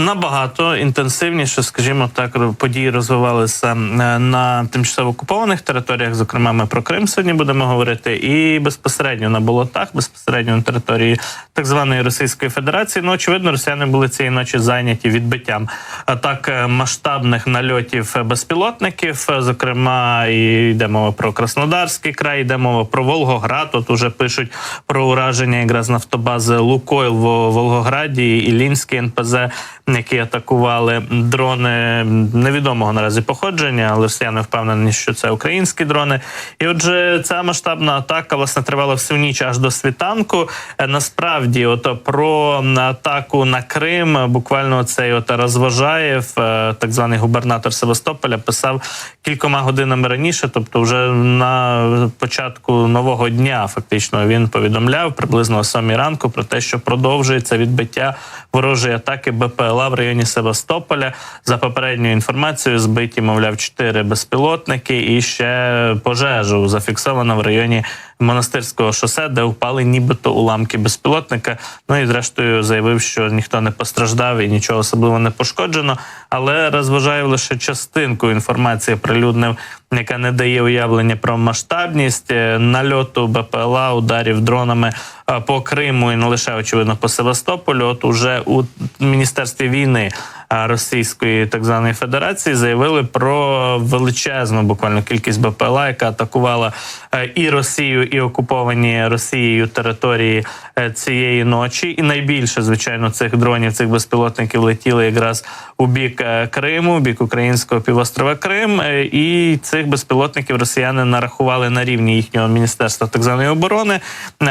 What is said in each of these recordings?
набагато інтенсивніше, скажімо так, події розвивалися на тимчасово окупованих територіях. Зокрема, ми про Крим сьогодні будемо говорити, і безпосередньо на болотах, безпосередньо на території так званої Російської Федерації. Ну, очевидно, росіяни були цієї ночі зайняті відбиттям атак масштабних нальотів безпілотників. Зокрема, і йде мова про Краснодарський край, йде мова про Волгоград. Тут уже пишуть про ураження якраз нафтобази «Лукойл» в Волгограді, Іллінський НПЗ, які атакували дрони невідомого наразі походження, але росіяни впевнені, що це українські дрони. І отже, ця масштабна атака, власне, тривала всю ніч аж до світанку. Насправді, про атаку на Крим буквально цей Розважаєв, так званий губернатор Севастополя, писав кількома годинами раніше, тобто вже на початку нового дня фактично він повідомляв приблизно о 7 ранку про те, що продовжується відбиття ворожої атаки БПЛА в районі Севастополя. За попередньою інформацією, збиті, мовляв, 4 безпілотники і ще пожежу зафіксовано в районі Монастирського шосе, де впали нібито уламки безпілотника. Ну і зрештою заявив, що ніхто не постраждав і нічого особливо не пошкоджено. Але Розважаєв лише частинку інформації прилюднив, яка не дає уявлення про масштабність нальоту БПЛА, ударів дронами по Криму і не лише, очевидно, по Севастополю. От уже у Міністерстві війни Російської так званої Федерації заявили про величезну буквально кількість БПЛА, яка атакувала і Росію, і окуповані Росією території цієї ночі. І найбільше, звичайно, цих дронів, цих безпілотників летіли якраз у бік Криму, у бік українського півострова Крим. І цих безпілотників росіяни нарахували на рівні їхнього Міністерства так званої оборони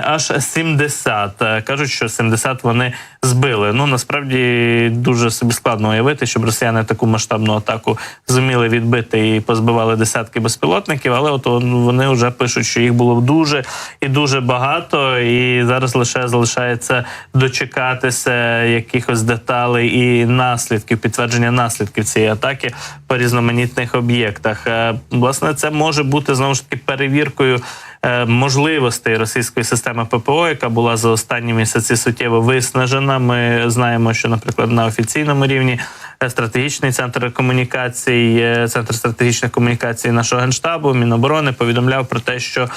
аж 70. Кажуть, що 70 вони збили. Ну, насправді, дуже собі складно уявити, щоб росіяни таку масштабну атаку зуміли відбити і позбивали десятки безпілотників, але от вони вже пишуть, що їх було дуже і дуже багато, і зараз лише залишається дочекатися якихось деталей і наслідків, підтвердження наслідків цієї атаки по різноманітних об'єктах. Власне, це може бути, знову ж таки, перевіркою можливостей російської системи ППО, яка була за останні місяці суттєво виснажена. Ми знаємо, що, наприклад, на офіційному рівні стратегічний центр комунікацій, центр стратегічних комунікацій нашого Генштабу, Міноборони повідомляв про те, що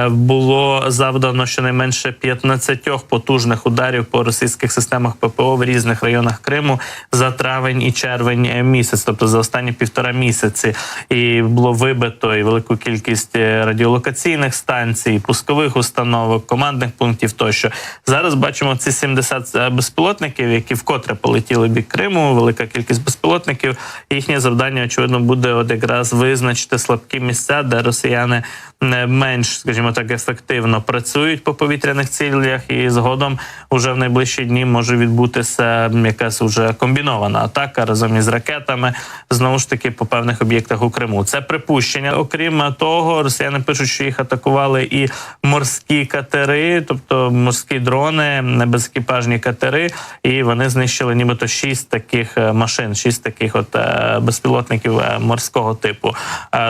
було завдано щонайменше 15 потужних ударів по російських системах ППО в різних районах Криму за травень і червень місяць, тобто за останні 1,5 місяці. І було вибито і велику кількість радіолокаційних станцій, пускових установок, командних пунктів тощо. Зараз бачимо ці 70 безпілотників, які вкотре полетіли в бік Криму, велика кількість безпілотників. Їхнє завдання, очевидно, буде от якраз визначити слабкі місця, де росіяни менш, скажімо так, ефективно працюють по повітряних цілях, і згодом уже в найближчі дні може відбутися якась уже комбінована атака разом із ракетами, знову ж таки, по певних об'єктах у Криму. Це припущення. Окрім того, росіяни пишуть, що їх атакували і морські катери, тобто морські дрони, безекіпажні катери, і вони знищили нібито 6 таких машин, 6 таких от безпілотників морського типу.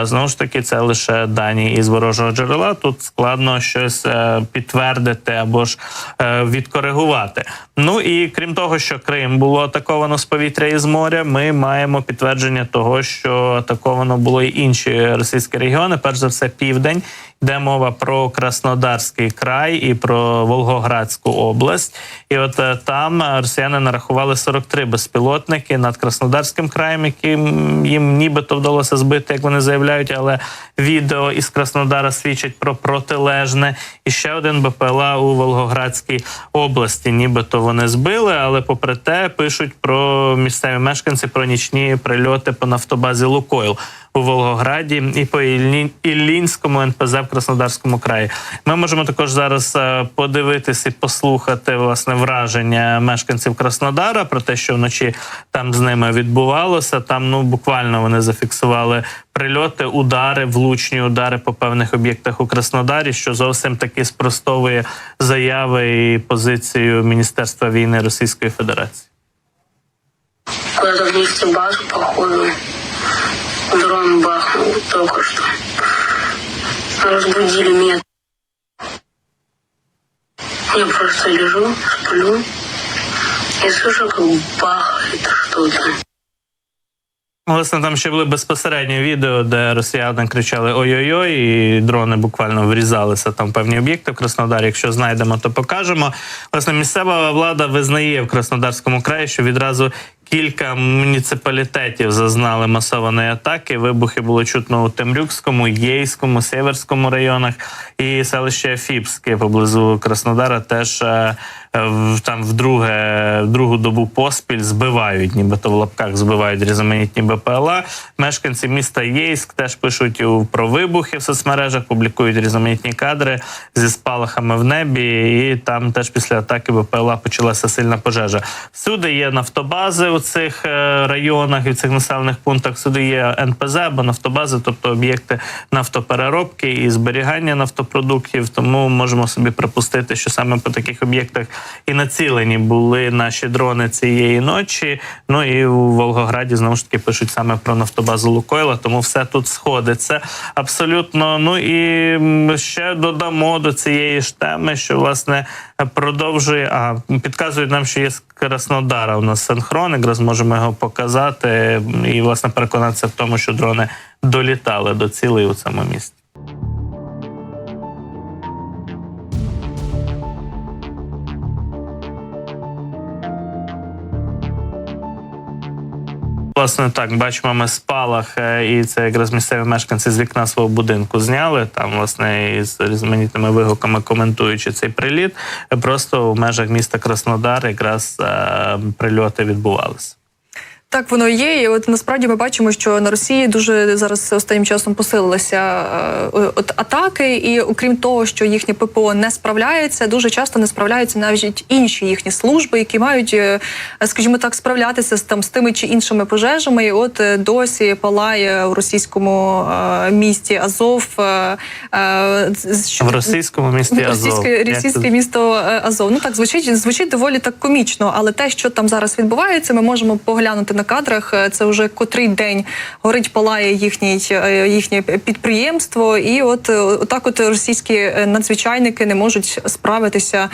Знову ж таки, це лише дані із ворожого джерела. Тут складно щось підтвердити або ж відкоригувати. Ну і крім того, що Крим було атаковано з повітря і з моря, ми маємо підтвердження того, що атаковано було і інші російські регіони, перш за все південь. Йде мова про Краснодарський край і про Волгоградську область. І от там росіяни нарахували 43 безпілотники над Краснодарським краєм, яким їм нібито вдалося збити, як вони заявляють, але відео із Краснодара свідчать про протилежне. І ще один БПЛА у Волгоградській області нібито вони збили, але попри те пишуть про місцеві мешканці про нічні прильоти по нафтобазі «Лукойл» у Волгограді і по Іллінському НПЗ в Краснодарському краї. Ми можемо також зараз подивитися і послухати, власне, враження мешканців Краснодара про те, що вночі там з ними відбувалося. Там, буквально вони зафіксували прильоти, удари, влучні удари по певних об'єктах у Краснодарі, що зовсім таки спростовує заяви і позицію Міністерства війни Російської Федерації. Куда-то в нефтебазу, походу, дрон бахнул только что. Разбудили меня. Я просто лежу, сплю. Я слышу, как бахает что-то. Власне, там ще були безпосередні відео, де росіяни кричали «ой-ой-ой», і дрони буквально врізалися там в певні об'єкти в Краснодарі. Якщо знайдемо, то покажемо. Власне, місцева влада визнає в Краснодарському краї, що відразу кілька муніципалітетів зазнали масованої атаки. Вибухи було чутно у Темрюкському, Єйському, Сєверському районах і селище Фіпське поблизу Краснодара теж там в другу добу поспіль збивають, нібито в лапках збивають різноманітні БПЛА. Мешканці міста Єйськ теж пишуть про вибухи в соцмережах, публікують різноманітні кадри зі спалахами в небі, і там теж після атаки БПЛА почалася сильна пожежа. Всюди є нафтобази у цих районах і в цих населених пунктах, всюди є НПЗ або нафтобази, тобто об'єкти нафтопереробки і зберігання нафтопродуктів, тому можемо собі припустити, що саме по таких об'єктах і націлені були наші дрони цієї ночі. Ну і у Волгограді, знову ж таки, пишуть саме про нафтобазу Лукойла, тому все тут сходиться абсолютно. Ну і ще додамо до цієї ж теми, що, власне, продовжує, підказують нам, що є з Краснодара у нас синхрон, якраз можемо його показати і, власне, переконатися в тому, що дрони долітали до цілей у цьому місті. Власне, так, бачимо ми спалах, і це якраз місцеві мешканці з вікна свого будинку зняли, там, власне, із різноманітними вигуками коментуючи цей приліт. Просто в межах міста Краснодар якраз прильоти відбувалися. Так воно є, і от насправді ми бачимо, що на Росії дуже зараз останнім часом посилилися атаки, і окрім того, що їхнє ППО не справляється, дуже часто не справляються навіть інші їхні служби, які мають, скажімо так, справлятися з тими чи іншими пожежами. І от досі палає у російському місті Азов. В російському місті Азов. Російське місто Азов. Ну так, звучить доволі так комічно, але те, що там зараз відбувається, ми можемо поглянути на кадрах. Це вже котрий день горить, палає їхнє підприємство, і отак російські надзвичайники не можуть справитися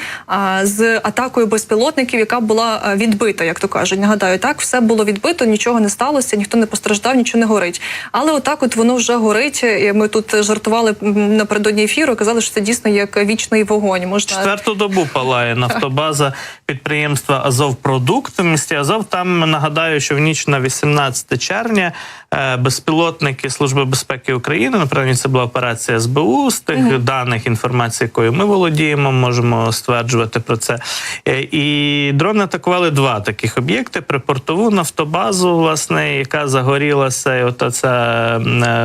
з атакою безпілотників, яка була відбита, як то кажуть. Нагадаю, так, все було відбито, нічого не сталося, ніхто не постраждав, нічого не горить. Але отак воно вже горить. І ми тут жартували напередодні ефіру, казали, що це дійсно як вічний вогонь. Четверту добу палає нафтобаза підприємства «Азовпродукт» в місті Азов. Там, нагадаю, що в ніч на 18 червня безпілотники Служби безпеки України, напевно, це була операція СБУ, з тих даних, інформації, якою ми володіємо, можемо стверджувати про це. І дрони атакували два таких об'єкти: припортову нафтобазу, власне, яка загорілася, і от ця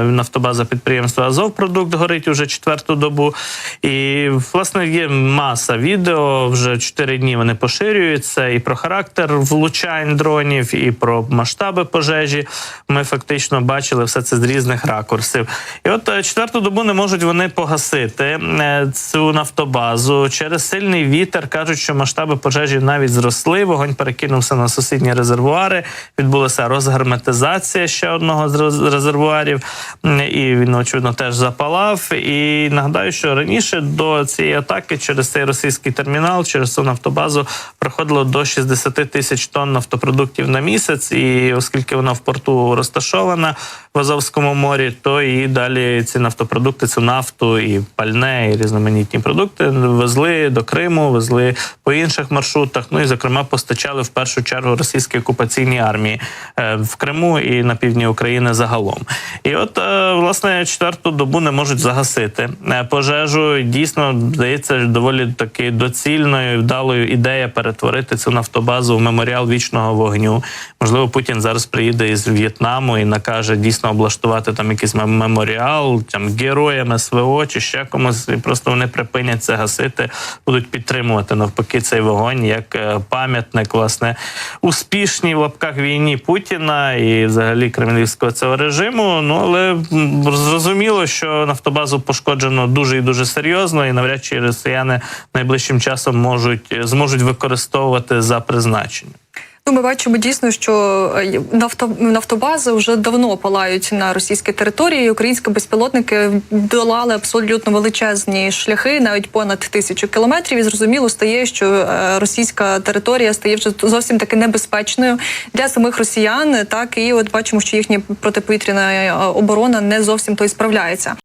нафтобаза підприємства «Азовпродукт» горить уже четверту добу. І, власне, є маса відео, вже 4 дні вони поширюються, і про характер влучань дронів, і про масштаби пожежі. Ми фактично бачили все це з різних ракурсів. І от четверту добу не можуть вони погасити цю нафтобазу. Через сильний вітер кажуть, що масштаби пожежі навіть зросли, вогонь перекинувся на сусідні резервуари, відбулася розгерметизація ще одного з резервуарів, і він, очевидно, теж запалав. І нагадаю, що раніше до цієї атаки через цей російський термінал, через цю нафтобазу проходило до 60 тисяч тонн нафтопродуктів на місяць, і оскільки вона в порту розташована в Азовському морі, то і далі ці нафтопродукти, цю нафту і пальне, і різноманітні продукти везли до Криму, везли по інших маршрутах, ну і, зокрема, постачали в першу чергу російській окупаційній армії в Криму і на півдні України загалом. І от, власне, четверту добу не можуть загасити пожежу. Дійсно, здається, доволі таки доцільною і вдалою ідея перетворити цю нафтобазу в меморіал вічного вогню. Можливо, Путін зараз приїде із В'єтнаму і накаже дійсно облаштувати там якийсь меморіал, там, героям СВО чи ще комусь, і просто вони припинять це гасити, будуть підтримувати навпаки цей вогонь як пам'ятник, власне, успішній в лапках війні Путіна і взагалі кремлівського цього режиму. Ну, але зрозуміло, що нафтобазу пошкоджено дуже і дуже серйозно, і навряд чи росіяни найближчим часом зможуть використовувати за призначенням. Ну, ми бачимо дійсно, що нафтобази вже давно палають на російській території. Українські безпілотники долали абсолютно величезні шляхи, навіть понад 1000 кілометрів. І зрозуміло стає, що російська територія стає вже зовсім таки небезпечною для самих росіян. Так, і от бачимо, що їхня протиповітряна оборона не зовсім то й справляється.